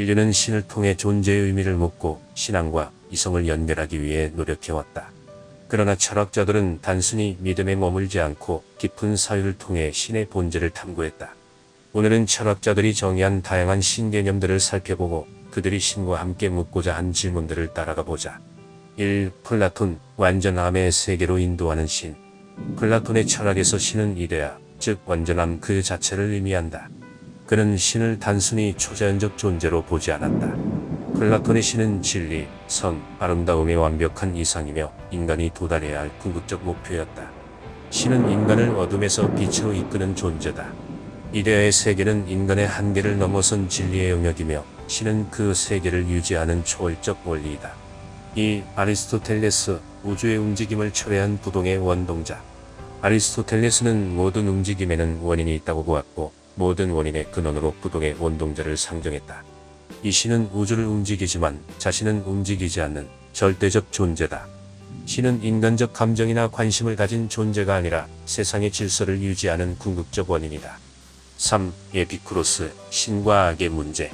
인류는 신을 통해 존재의 의미를 묻고 신앙과 이성을 연결하기 위해 노력해왔다. 그러나 철학자들은 단순히 믿음에 머물지 않고 깊은 사유를 통해 신의 본질을 탐구했다. 오늘은 철학자들이 정의한 다양한 신개념들을 살펴보고 그들이 신과 함께 묻고자 한 질문들을 따라가 보자. 1. 플라톤, 완전함의 세계로 인도하는 신. 플라톤의 철학에서 신은 이데아, 즉 완전함 그 자체를 의미한다. 그는 신을 단순히 초자연적 존재로 보지 않았다. 플라톤의 신은 진리, 선, 아름다움의 완벽한 이상이며 인간이 도달해야 할 궁극적 목표였다. 신은 인간을 어둠에서 빛으로 이끄는 존재다. 이데아의 세계는 인간의 한계를 넘어선 진리의 영역이며 신은 그 세계를 유지하는 초월적 원리이다. 2. 아리스토텔레스, 우주의 움직임을 초래한 부동의 원동자. 아리스토텔레스는 모든 움직임에는 원인이 있다고 보았고 모든 원인의 근원으로 부동의 원동자를 상정했다. 이 신은 우주를 움직이지만 자신은 움직이지 않는 절대적 존재다. 신은 인간적 감정이나 관심을 가진 존재가 아니라 세상의 질서를 유지하는 궁극적 원인이다. 3. 에피쿠로스, 신과 악의 문제.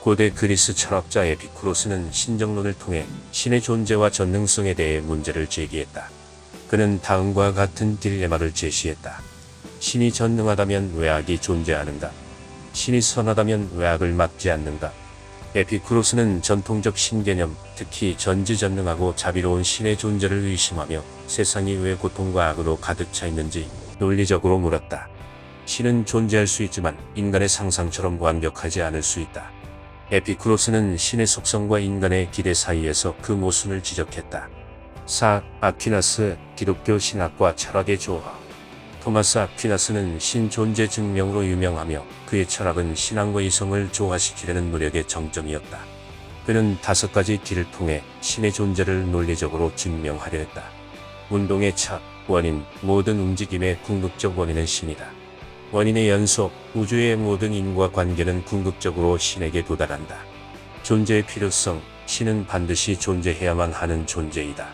고대 그리스 철학자 에피쿠로스는 신정론을 통해 신의 존재와 전능성에 대해 문제를 제기했다. 그는 다음과 같은 딜레마를 제시했다. 신이 전능하다면 왜 악이 존재하는가? 신이 선하다면 왜 악을 막지 않는가? 에피쿠로스는 전통적 신개념, 특히 전지전능하고 자비로운 신의 존재를 의심하며 세상이 왜 고통과 악으로 가득 차 있는지 논리적으로 물었다. 신은 존재할 수 있지만 인간의 상상처럼 완벽하지 않을 수 있다. 에피쿠로스는 신의 속성과 인간의 기대 사이에서 그 모순을 지적했다. 4. 아퀴나스, 기독교 신학과 철학의 조화. 토마스 아퀴나스는 신 존재 증명으로 유명하며 그의 철학은 신앙과 이성을 조화시키려는 노력의 정점이었다. 그는 5가지 길을 통해 신의 존재를 논리적으로 증명하려 했다. 운동의 차, 원인, 모든 움직임의 궁극적 원인은 신이다. 원인의 연속, 우주의 모든 인과관계는 궁극적으로 신에게 도달한다. 존재의 필요성, 신은 반드시 존재해야만 하는 존재이다.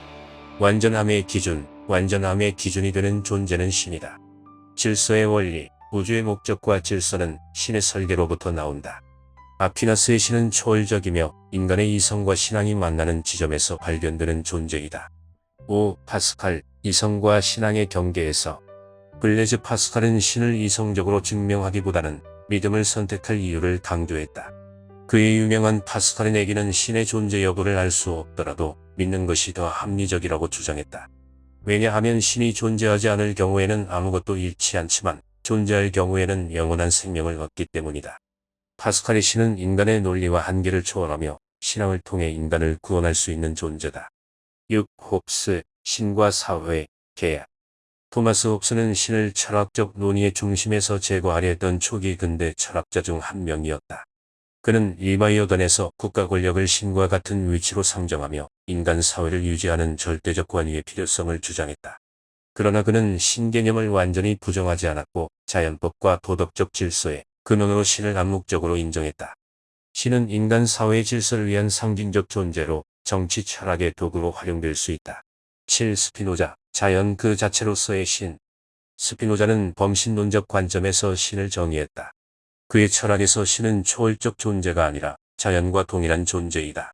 완전함의 기준, 완전함의 기준이 되는 존재는 신이다. 질서의 원리, 우주의 목적과 질서는 신의 설계로부터 나온다. 아퀴나스의 신은 초월적이며 인간의 이성과 신앙이 만나는 지점에서 발견되는 존재이다. 5. 파스칼, 이성과 신앙의 경계에서. 블레즈 파스칼은 신을 이성적으로 증명하기보다는 믿음을 선택할 이유를 강조했다. 그의 유명한 파스칼의 내기는 신의 존재 여부를 알 수 없더라도 믿는 것이 더 합리적이라고 주장했다. 왜냐하면 신이 존재하지 않을 경우에는 아무것도 잃지 않지만 존재할 경우에는 영원한 생명을 얻기 때문이다. 파스칼의 신은 인간의 논리와 한계를 초월하며 신앙을 통해 인간을 구원할 수 있는 존재다. 6. 홉스, 신과 사회, 계약. 토마스 홉스는 신을 철학적 논의의 중심에서 제거하려 했던 초기 근대 철학자 중 한 명이었다. 그는 리바이어던에서 국가 권력을 신과 같은 위치로 상정하며 인간 사회를 유지하는 절대적 권위의 필요성을 주장했다. 그러나 그는 신개념을 완전히 부정하지 않았고 자연법과 도덕적 질서의 근원으로 신을 암묵적으로 인정했다. 신은 인간 사회의 질서를 위한 상징적 존재로 정치 철학의 도구로 활용될 수 있다. 7. 스피노자, 자연 그 자체로서의 신. 스피노자는 범신론적 관점에서 신을 정의했다. 그의 철학에서 신은 초월적 존재가 아니라 자연과 동일한 존재이다.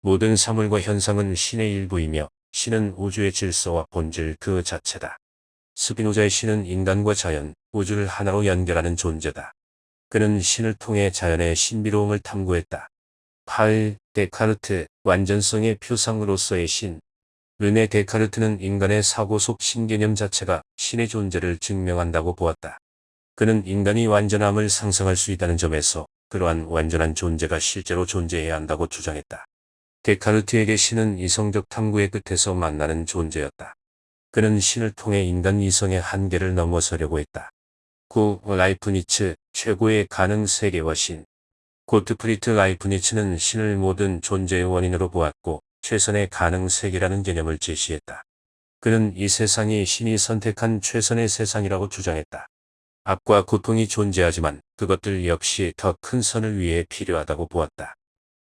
모든 사물과 현상은 신의 일부이며 신은 우주의 질서와 본질 그 자체다. 스피노자의 신은 인간과 자연, 우주를 하나로 연결하는 존재다. 그는 신을 통해 자연의 신비로움을 탐구했다. 8. 데카르트, 완전성의 표상으로서의 신. 르네 데카르트는 인간의 사고 속 신개념 자체가 신의 존재를 증명한다고 보았다. 그는 인간이 완전함을 상상할 수 있다는 점에서 그러한 완전한 존재가 실제로 존재해야 한다고 주장했다. 데카르트에게 신은 이성적 탐구의 끝에서 만나는 존재였다. 그는 신을 통해 인간 이성의 한계를 넘어서려고 했다. 9. 라이프니츠, 최고의 가능 세계와 신. 고트프리트 라이프니츠는 신을 모든 존재의 원인으로 보았고 최선의 가능 세계라는 개념을 제시했다. 그는 이 세상이 신이 선택한 최선의 세상이라고 주장했다. 악과 고통이 존재하지만 그것들 역시 더 큰 선을 위해 필요하다고 보았다.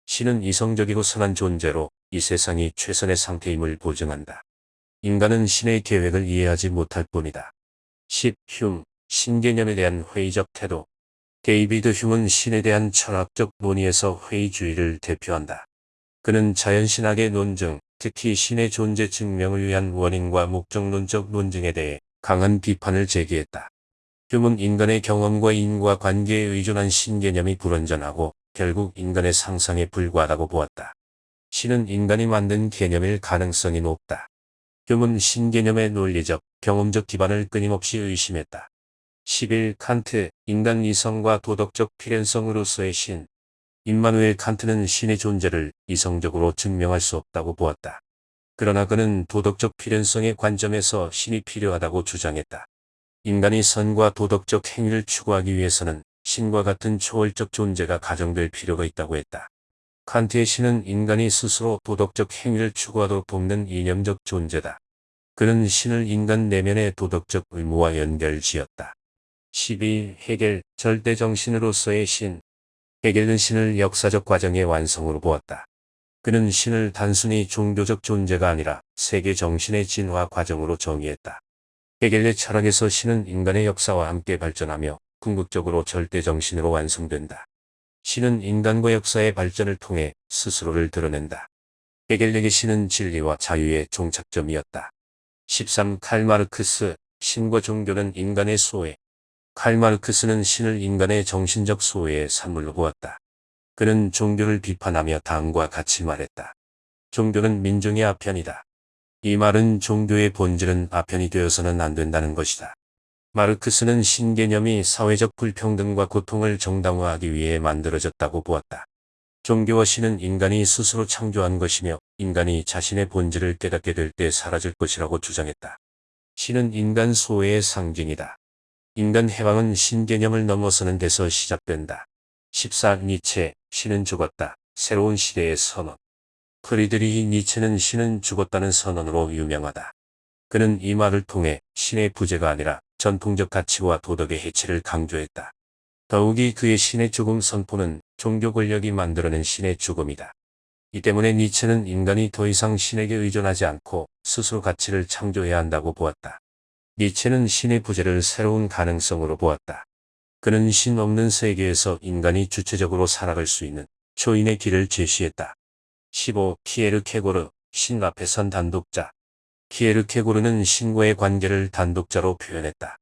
신은 이성적이고 선한 존재로 이 세상이 최선의 상태임을 보증한다. 인간은 신의 계획을 이해하지 못할 뿐이다. 10. 휴մ, 신개념에 대한 회의적 태도. 데이비드 휴먼은 신에 대한 철학적 논의에서 회의주의를 대표한다. 그는 자연신학의 논증, 특히 신의 존재 증명을 위한 원인과 목적론적 논증에 대해 강한 비판을 제기했다. 휴먼은 인간의 경험과 인과관계에 의존한 신개념이 불완전하고 결국 인간의 상상에 불과하다고 보았다. 신은 인간이 만든 개념일 가능성이 높다. 휴먼은 신개념의 논리적, 경험적 기반을 끊임없이 의심했다. 11. 칸트, 인간 이성과 도덕적 필연성으로서의 신. 임마누엘 칸트는 신의 존재를 이성적으로 증명할 수 없다고 보았다. 그러나 그는 도덕적 필연성의 관점에서 신이 필요하다고 주장했다. 인간이 선과 도덕적 행위를 추구하기 위해서는 신과 같은 초월적 존재가 가정될 필요가 있다고 했다. 칸트의 신은 인간이 스스로 도덕적 행위를 추구하도록 돕는 이념적 존재다. 그는 신을 인간 내면의 도덕적 의무와 연결지었다. 12. 헤겔, 절대정신으로서의 신. 헤겔은 신을 역사적 과정의 완성으로 보았다. 그는 신을 단순히 종교적 존재가 아니라 세계 정신의 진화 과정으로 정의했다. 헤겔의 철학에서 신은 인간의 역사와 함께 발전하며 궁극적으로 절대정신으로 완성된다. 신은 인간과 역사의 발전을 통해 스스로를 드러낸다. 헤겔에게 신은 진리와 자유의 종착점이었다. 13. 칼 마르크스, 신과 종교는 인간의 소외. 칼 마르크스는 신을 인간의 정신적 소외의 산물로 보았다. 그는 종교를 비판하며 당과 같이 말했다. 종교는 민중의 아편이다. 이 말은 종교의 본질은 아편이 되어서는 안 된다는 것이다. 마르크스는 신개념이 사회적 불평등과 고통을 정당화하기 위해 만들어졌다고 보았다. 종교와 신은 인간이 스스로 창조한 것이며 인간이 자신의 본질을 깨닫게 될 때 사라질 것이라고 주장했다. 신은 인간 소외의 상징이다. 인간 해방은 신개념을 넘어서는 데서 시작된다. 14. 니체, 신은 죽었다. 새로운 시대의 선언. 프리드리히 니체는 신은 죽었다는 선언으로 유명하다. 그는 이 말을 통해 신의 부재가 아니라 전통적 가치와 도덕의 해체를 강조했다. 더욱이 그의 신의 죽음 선포는 종교 권력이 만들어낸 신의 죽음이다. 이 때문에 니체는 인간이 더 이상 신에게 의존하지 않고 스스로 가치를 창조해야 한다고 보았다. 니체는 신의 부재를 새로운 가능성으로 보았다. 그는 신 없는 세계에서 인간이 주체적으로 살아갈 수 있는 초인의 길을 제시했다. 15. 키에르케고르, 신 앞에 선 단독자. 키에르케고르는 신과의 관계를 단독자로 표현했다.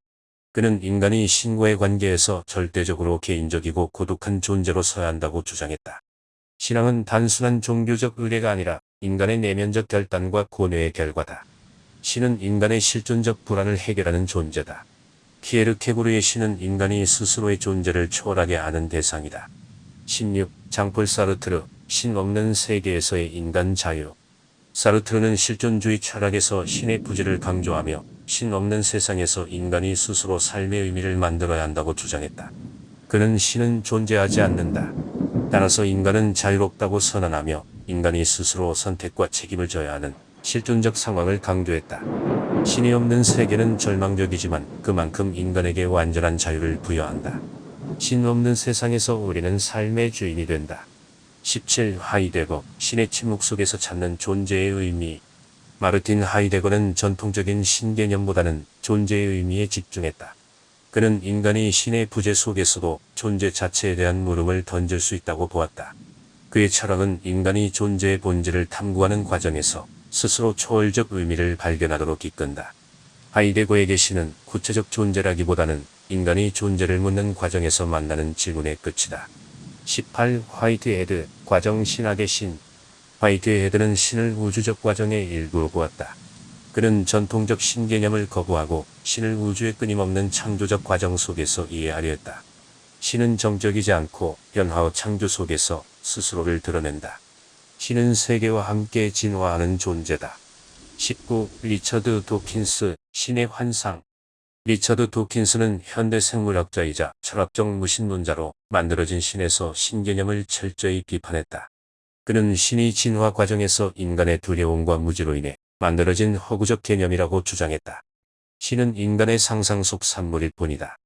그는 인간이 신과의 관계에서 절대적으로 개인적이고 고독한 존재로 서야 한다고 주장했다. 신앙은 단순한 종교적 의례가 아니라 인간의 내면적 결단과 고뇌의 결과다. 신은 인간의 실존적 불안을 해결하는 존재다. 키에르케고르의 신은 인간이 스스로의 존재를 초월하게 하는 대상이다. 16. 장폴 사르트르, 신 없는 세계에서의 인간 자유. 사르트르는 실존주의 철학에서 신의 부재를 강조하며 신 없는 세상에서 인간이 스스로 삶의 의미를 만들어야 한다고 주장했다. 그는 신은 존재하지 않는다. 따라서 인간은 자유롭다고 선언하며 인간이 스스로 선택과 책임을 져야 하는 실존적 상황을 강조했다. 신이 없는 세계는 절망적이지만 그만큼 인간에게 완전한 자유를 부여한다. 신 없는 세상에서 우리는 삶의 주인이 된다. 17. 하이데거, 신의 침묵 속에서 찾는 존재의 의미. 마르틴 하이데거는 전통적인 신개념보다는 존재의 의미에 집중했다. 그는 인간이 신의 부재 속에서도 존재 자체에 대한 물음을 던질 수 있다고 보았다. 그의 철학은 인간이 존재의 본질을 탐구하는 과정에서 스스로 초월적 의미를 발견하도록 이끈다. 하이데거에게 신은 구체적 존재라기보다는 인간이 존재를 묻는 과정에서 만나는 질문의 끝이다. 18. 화이트헤드, 과정 신학의 신. 화이트헤드는 신을 우주적 과정의 일부로 보았다. 그는 전통적 신개념을 거부하고 신을 우주의 끊임없는 창조적 과정 속에서 이해하려 했다. 신은 정적이지 않고 변화와 창조 속에서 스스로를 드러낸다. 신은 세계와 함께 진화하는 존재다. 19. 리처드 도킨스, 신의 환상. 리처드 도킨스는 현대 생물학자이자 철학적 무신론자로 만들어진 신에서 신개념을 철저히 비판했다. 그는 신이 진화 과정에서 인간의 두려움과 무지로 인해 만들어진 허구적 개념이라고 주장했다. 신은 인간의 상상 속 산물일 뿐이다.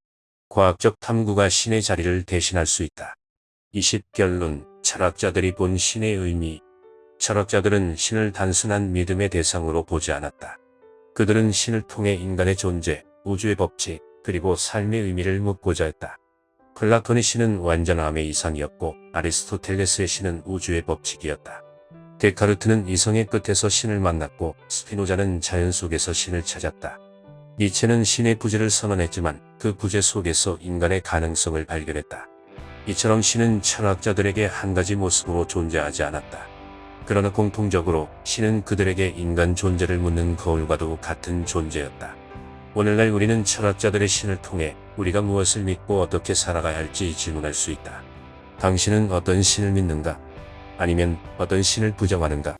과학적 탐구가 신의 자리를 대신할 수 있다. 20. 결론, 철학자들이 본 신의 의미. 철학자들은 신을 단순한 믿음의 대상으로 보지 않았다. 그들은 신을 통해 인간의 존재, 우주의 법칙, 그리고 삶의 의미를 묻고자 했다. 플라톤의 신은 완전함의 이상이었고 아리스토텔레스의 신은 우주의 법칙이었다. 데카르트는 이성의 끝에서 신을 만났고 스피노자는 자연 속에서 신을 찾았다. 니체는 신의 부재를 선언했지만 그 부재 속에서 인간의 가능성을 발견했다. 이처럼 신은 철학자들에게 한 가지 모습으로 존재하지 않았다. 그러나 공통적으로 신은 그들에게 인간 존재를 묻는 거울과도 같은 존재였다. 오늘날 우리는 철학자들의 신을 통해 우리가 무엇을 믿고 어떻게 살아가야 할지 질문할 수 있다. 당신은 어떤 신을 믿는가? 아니면 어떤 신을 부정하는가?